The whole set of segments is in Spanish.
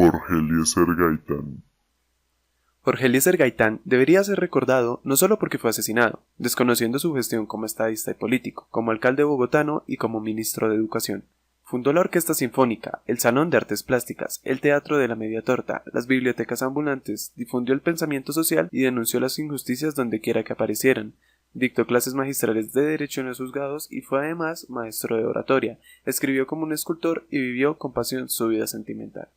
Jorge Eliezer Gaitán. Jorge Eliezer Gaitán debería ser recordado no solo porque fue asesinado, desconociendo su gestión como estadista y político, como alcalde bogotano y como ministro de Educación. Fundó la Orquesta Sinfónica, el Salón de Artes Plásticas, el Teatro de la Media Torta, las bibliotecas ambulantes, difundió el pensamiento social y denunció las injusticias dondequiera que aparecieran. Dictó clases magistrales de Derecho en los juzgados y fue además maestro de oratoria. Escribió como un escultor y vivió con pasión su vida sentimental.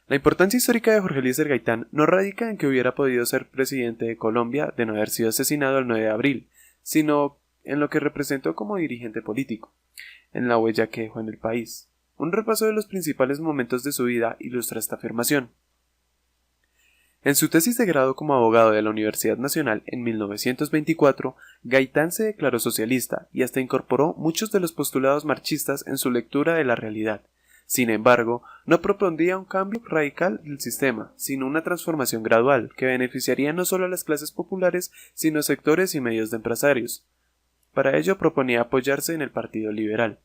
La importancia histórica de Jorge Eliezer Gaitán no radica en que hubiera podido ser presidente de Colombia de no haber sido asesinado el 9 de abril, sino en lo que representó como dirigente político, en la huella que dejó en el país. Un repaso de los principales momentos de su vida ilustra esta afirmación. En su tesis de grado como abogado de la Universidad Nacional en 1924, Gaitán se declaró socialista y hasta incorporó muchos de los postulados marxistas en su lectura de la realidad. Sin embargo, no propondría un cambio radical del sistema, sino una transformación gradual que beneficiaría no solo a las clases populares, sino a sectores y medios de empresarios. Para ello proponía apoyarse en el Partido Liberal.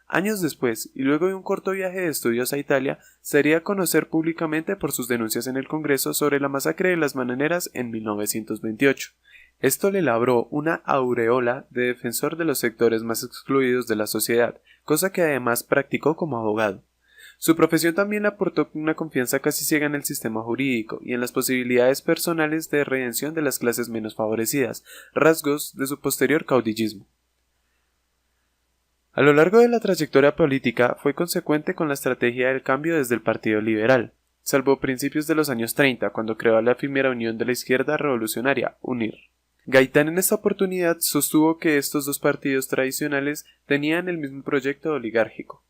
Años después, y luego de un corto viaje de estudios a Italia, se haría conocer públicamente por sus denuncias en el Congreso sobre la masacre de las Bananeras en 1928. Esto le labró una aureola de defensor de los sectores más excluidos de la sociedad, cosa que además practicó como abogado. Su profesión también le aportó una confianza casi ciega en el sistema jurídico y en las posibilidades personales de redención de las clases menos favorecidas, rasgos de su posterior caudillismo. A lo largo de la trayectoria política fue consecuente con la estrategia del cambio desde el Partido Liberal, salvo principios de los años 30, cuando creó la efímera Unión de la Izquierda Revolucionaria, UNIR. Gaitán en esta oportunidad sostuvo que estos dos partidos tradicionales tenían el mismo proyecto oligárquico.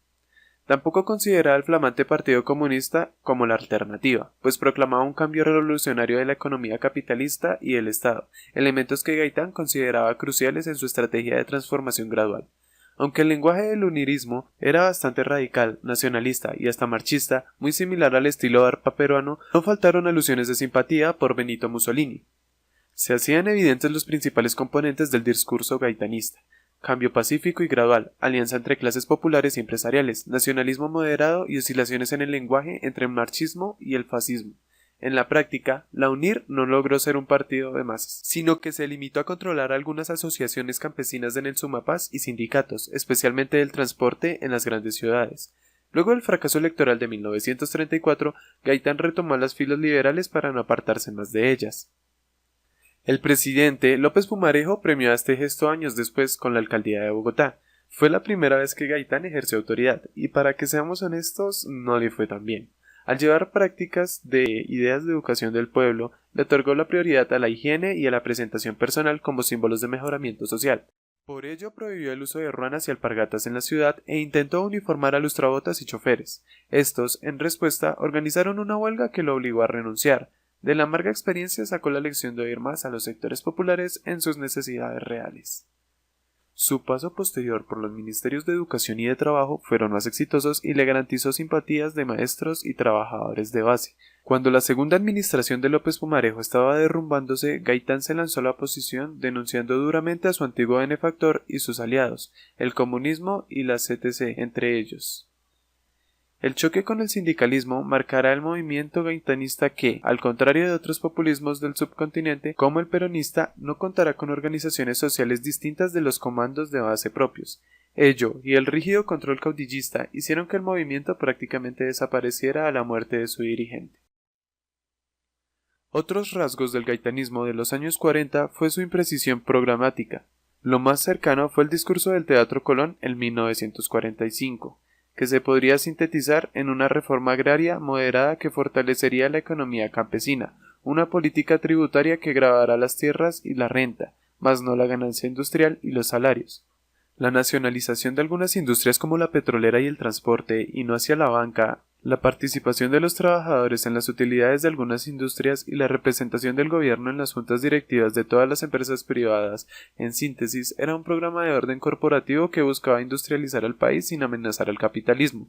Tampoco consideraba al flamante Partido Comunista como la alternativa, pues proclamaba un cambio revolucionario de la economía capitalista y el Estado, elementos que Gaitán consideraba cruciales en su estrategia de transformación gradual. Aunque el lenguaje del unirismo era bastante radical, nacionalista y hasta marxista, muy similar al estilo ARPA peruano, no faltaron alusiones de simpatía por Benito Mussolini. Se hacían evidentes los principales componentes del discurso gaitanista: cambio pacífico y gradual, alianza entre clases populares y empresariales, nacionalismo moderado y oscilaciones en el lenguaje entre el marxismo y el fascismo. En la práctica, la UNIR no logró ser un partido de masas, sino que se limitó a controlar algunas asociaciones campesinas en el Sumapaz y sindicatos, especialmente del transporte en las grandes ciudades. Luego del fracaso electoral de 1934, Gaitán retomó las filas liberales para no apartarse más de ellas. El presidente López Pumarejo premió a este gesto años después con la alcaldía de Bogotá. Fue la primera vez que Gaitán ejerció autoridad, y para que seamos honestos, no le fue tan bien. Al llevar prácticas de ideas de educación del pueblo, le otorgó la prioridad a la higiene y a la presentación personal como símbolos de mejoramiento social. Por ello prohibió el uso de ruanas y alpargatas en la ciudad e intentó uniformar a lustrabotas y choferes. Estos, en respuesta, organizaron una huelga que lo obligó a renunciar. De la amarga experiencia sacó la lección de oír más a los sectores populares en sus necesidades reales. Su paso posterior por los ministerios de Educación y de Trabajo fueron más exitosos y le garantizó simpatías de maestros y trabajadores de base. Cuando la segunda administración de López Pumarejo estaba derrumbándose, Gaitán se lanzó a la oposición denunciando duramente a su antiguo benefactor y sus aliados, el comunismo y la CTC entre ellos. El choque con el sindicalismo marcará el movimiento gaitanista que, al contrario de otros populismos del subcontinente, como el peronista, no contará con organizaciones sociales distintas de los comandos de base propios. Ello y el rígido control caudillista hicieron que el movimiento prácticamente desapareciera a la muerte de su dirigente. Otros rasgos del gaitanismo de los años 40 fue su imprecisión programática. Lo más cercano fue el discurso del Teatro Colón en 1945. Que se podría sintetizar en una reforma agraria moderada que fortalecería la economía campesina, una política tributaria que gravará las tierras y la renta, mas no la ganancia industrial y los salarios. La nacionalización de algunas industrias como la petrolera y el transporte, y no hacia la banca, la participación de los trabajadores en las utilidades de algunas industrias y la representación del gobierno en las juntas directivas de todas las empresas privadas, en síntesis, era un programa de orden corporativo que buscaba industrializar al país sin amenazar al capitalismo.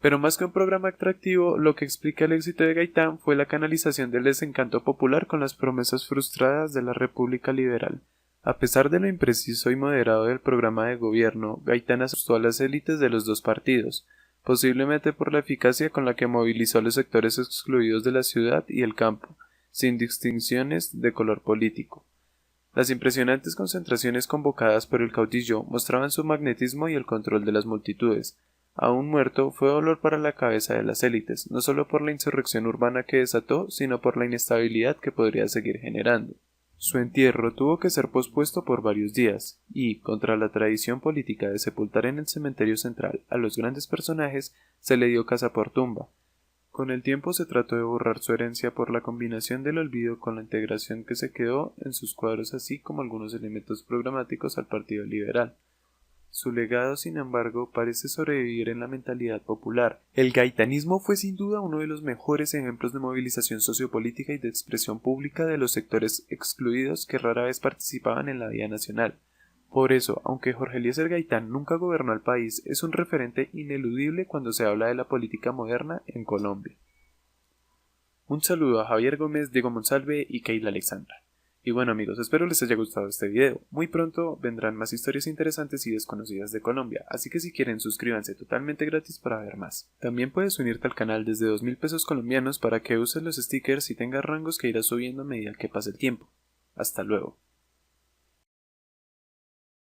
Pero más que un programa atractivo, lo que explica el éxito de Gaitán fue la canalización del desencanto popular con las promesas frustradas de la República Liberal. A pesar de lo impreciso y moderado del programa de gobierno, Gaitán asustó a las élites de los dos partidos. posiblemente por la eficacia con la que movilizó a los sectores excluidos de la ciudad y el campo, sin distinciones de color político. Las impresionantes concentraciones convocadas por el caudillo mostraban su magnetismo y el control de las multitudes. Aún muerto, fue dolor para la cabeza de las élites, no solo por la insurrección urbana que desató, sino por la inestabilidad que podría seguir generando. Su entierro tuvo que ser pospuesto por varios días, y, contra la tradición política de sepultar en el cementerio central a los grandes personajes, se le dio casa por tumba. Con el tiempo se trató de borrar su herencia por la combinación del olvido con la integración que se quedó en sus cuadros, así como algunos elementos programáticos al Partido Liberal. Su legado, sin embargo, parece sobrevivir en la mentalidad popular. El gaitanismo fue sin duda uno de los mejores ejemplos de movilización sociopolítica y de expresión pública de los sectores excluidos que rara vez participaban en la vida nacional. Por eso, aunque Jorge Eliezer Gaitán nunca gobernó el país, es un referente ineludible cuando se habla de la política moderna en Colombia. Un saludo a Javier Gómez, Diego Monsalve y Keila Alexandra. Y bueno amigos, espero les haya gustado este video. Muy pronto vendrán más historias interesantes y desconocidas de Colombia, así que si quieren suscríbanse totalmente gratis para ver más. También puedes unirte al canal desde 2.000 pesos colombianos para que uses los stickers y tengas rangos que irás subiendo a medida que pase el tiempo. Hasta luego.